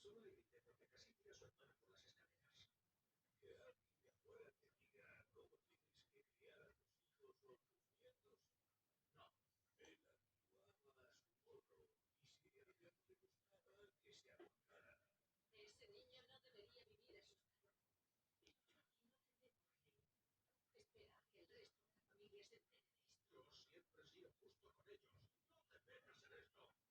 Solo le grité porque casi tira a su hermana por las escaleras. Que alguien de afuera te diga cómo tienes que criar a tus hijos o tus nietos. No, él actuaba a su modo y si a ella no le gustaba, que se arrancara. Ese niño no debería vivir asustado. Y aquí no tenemos lío. Espera que el resto de la familia se entere de esto. Yo siempre he sido justo con ellos. No te metas en esto.